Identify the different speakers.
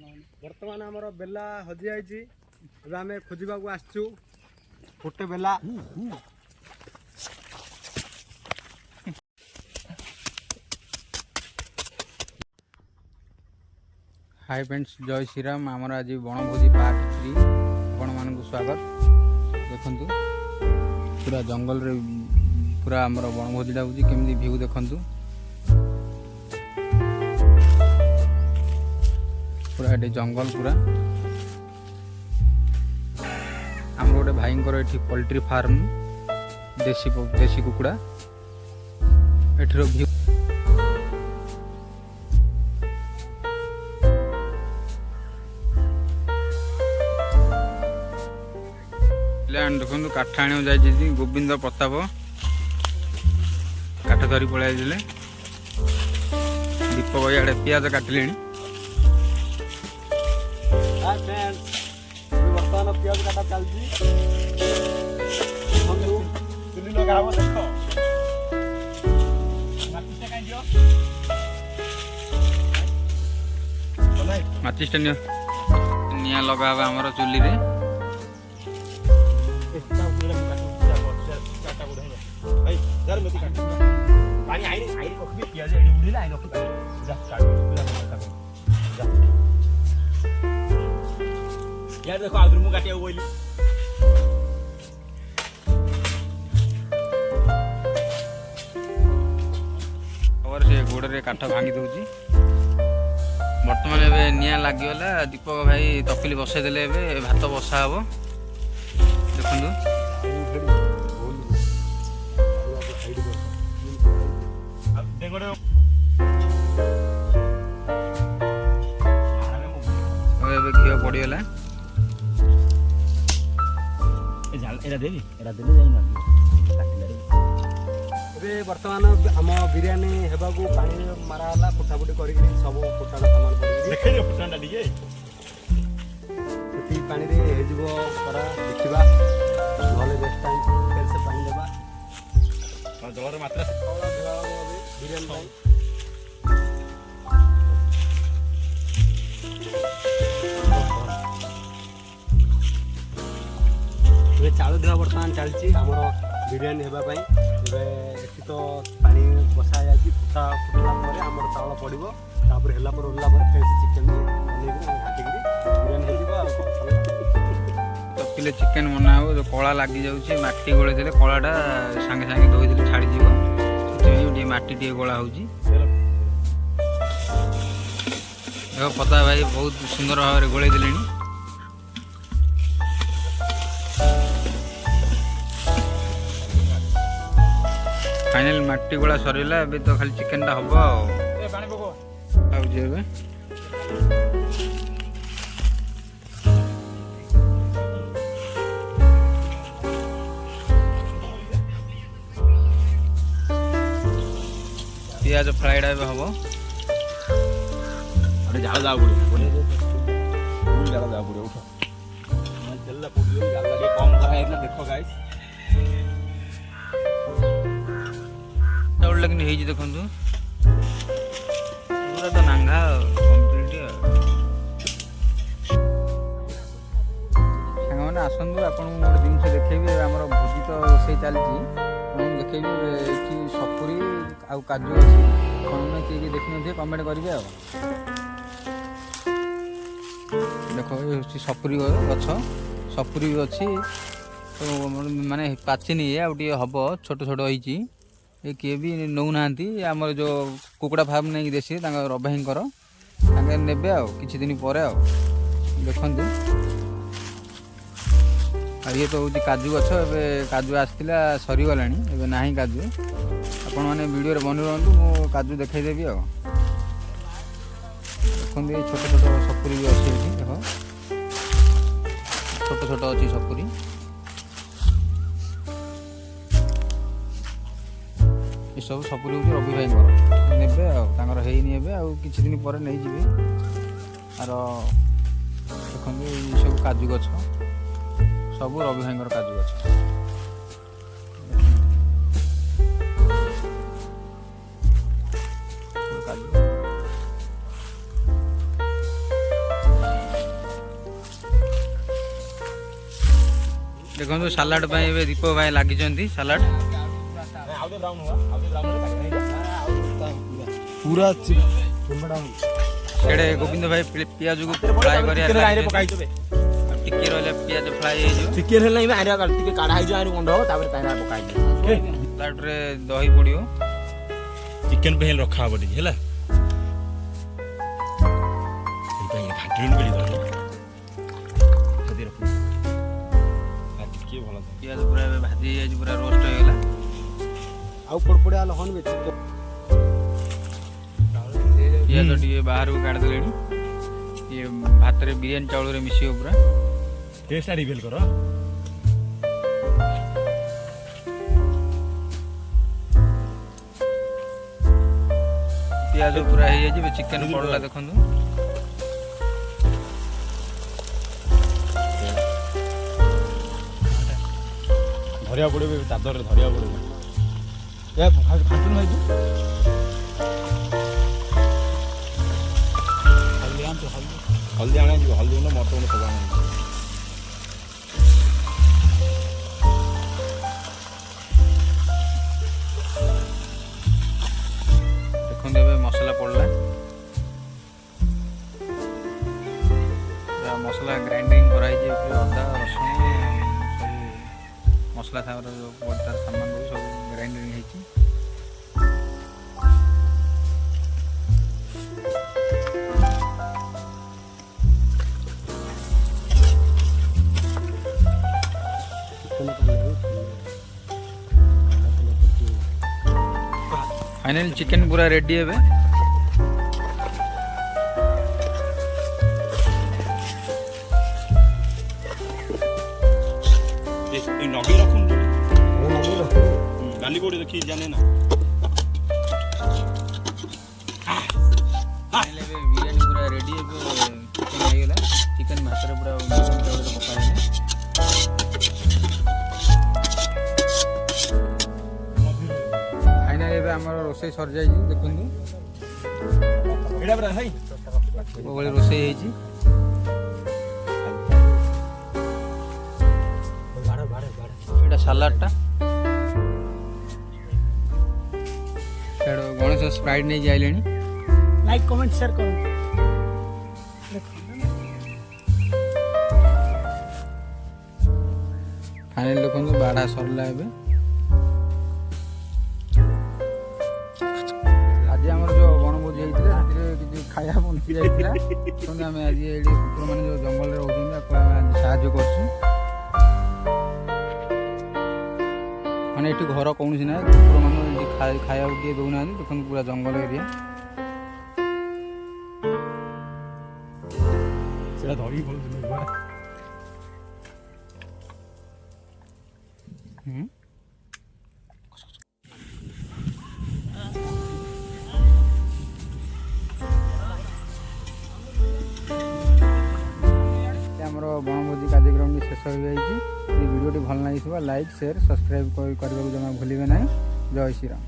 Speaker 1: बर्तमान आमर बेला हजि जाइए आम खोजा आसचु गोटे बेला हाय फ्रेंड्स जय श्रीराम आमर आज बनभोजी पार्ट 3 आपण मानक स्वागत देखु पूरा जंगल रे पूरा आमर बनभोजीटा होची केमती व्यू देखंतु पूरा एटे जंगल पूरा आम गोटे भाईंकर एठी पोल्ट्री फार्म देशी कुकुड़ा एठिरो व्यू देखो काठ आने जाइए गोविंद प्रताप काठ धरी पलि दीपक इे पियाज काटिले बर्तमान पियाज काटा चलती चुली लगा देख माचिस निया लगा आमर चुली रे देखो आउर मु काटिया बोली और से गोड़ रे काठ भांगी दउची वर्तमान एबे निया लागिगला दीपक भाई तकली बसाई देले एबे भात बसा हबो देखंदु घी पड़गला बर्तमान आम बिरियानी हेबाकू पानी माराला फुटाफुटी कर सब फुटाण सामान से पानी करा देखा भले नेक्स्ट टाइम फिर से पानी देवा जलर मात्रा बिरियानी चाउल देवा बर्तमान चलती आमर बिरियानी होगापाई एटी तो पानी बसा जा फुटा फुटला आमर चाउल पड़ो तापर ओल्ला फिर चिकेन घाटिक बिरियानी हो किले चिकेन बना हो जो कला लगी जाऊँगी मटी गोले देले कलाटा सांगे सांगे धोई छाड़ी जी मटी टे गला हो पता भाई बहुत सुंदर भाव में गोले देले फाइनल मट्टी गोला सरला ए तो खाली चिकेन टा हम पियाज फ्राइड हम झाड़ जा पड़ो कम करा देख गाइस लेकिन देखु पूरा तो नांगा कंप्लीट सांग आसतु आपन गोटे जिनस देखेबी आम भोजी तो रोसे चलती देखेबी सपुरी आ काजू अच्छी कौन किए देखी थे कमेंट करेंगे देख ये सपुरी गछ सपुरी भी अच्छी तो माने पाचिनी आगे हम छोट छोट होती ये किए भी नौना आमर जो कुकुड़ा फार्म नहीं देसी रबाहींकर ने किसी दिन पर देखु ये तो हूँ काजू गछ ए काजू आसला सरीगला ना काजू आपण मैंने वीडियो बनी रुँ मु काजू देखईदेवी देखते ये छोट छोट सपुरी भी अच्छी देख छोट छोट अच्छी सपुरी ये सब सपुरी हूँ रवि भाई ने किसी दिन पर नहीं जी आर देखो ये सब काजू गछ सब रवि भाई काजू गछ देखो सालाड दीप भाई लगी सालाड
Speaker 2: पूरा
Speaker 1: सेड़े गोविंद भाई पियाज को फ्राई करिया टिके रहले पियाज फ्राई हे जो
Speaker 2: टिके रहले में आरे टिके काढा हे जो आरे गंड हो तापर तारा पकाई दे
Speaker 1: सालाड रे दही पड़ियो
Speaker 2: चिकन पे रखा बडी हैला भाई घाटरिन बेली दही खदी रखू आ टिके भला
Speaker 1: पियाज पूरा भाजी आज पूरा रोस्ट हो गेला
Speaker 2: आउ पड़पड़े आल हन बे
Speaker 1: पियाज टिके बाहर को काट देलेनी ये भात रे बिरयानी चावल रे मिसियो पूरा
Speaker 2: टेस्ट आ रिवील करो
Speaker 1: पियाज पूरा हे जे चिकन पड़ला देखंतु
Speaker 2: धरिया पड़े चादर रे धरिया पड़े ए फाटुन भाई हल्दी आने जी हल्दी न मटो न सब आने
Speaker 1: देखो देबे मसाला पड़ला पूरा मसाला ग्राइंडिंग कराई जे अदा रसुन सब मसाला सागर जो बड़ता सामान सब ग्राइंडिंग ହେଇଛି फाइनल चिकन पूरा रेडी है
Speaker 2: नगी रखुन गाली कोड़ी देखी जाने ना
Speaker 1: बिरयानी पूरा रेडी है चिकन हो गला चिकन भात रे पूरा मीडियम चावल रे पकाए फाइनल एबे हमर रोसई सर जाई देखंतु
Speaker 2: एडा बरा भाई
Speaker 1: ओबले रोसई हेची एटा सलाड टा एडो गणेश स्प्राइट नहीं जाइलेनी
Speaker 3: लाइक कमेंट शेयर करो
Speaker 1: फाइनल देखंतु बाड़ा सरला एबे आज हमर जो वनभोज हेइतिले किछि खाया बनि जाइतिला तने हम आज एडी कुकुर माने जो जंगल रे रहउछन आपण आज सहाय्य करछु माने एठी घर कोनसी ना कुकुर माने एठी खाया दिए दउना देखन पूरा जंगल एरिया
Speaker 2: सेला धरी बोल बा
Speaker 1: बनभोजी कार्यक्रम शेष हो जाए भिडियो भल लगी लाइक शेयर सब्सक्राइब करने जमा भूलें ना। जय श्री राम।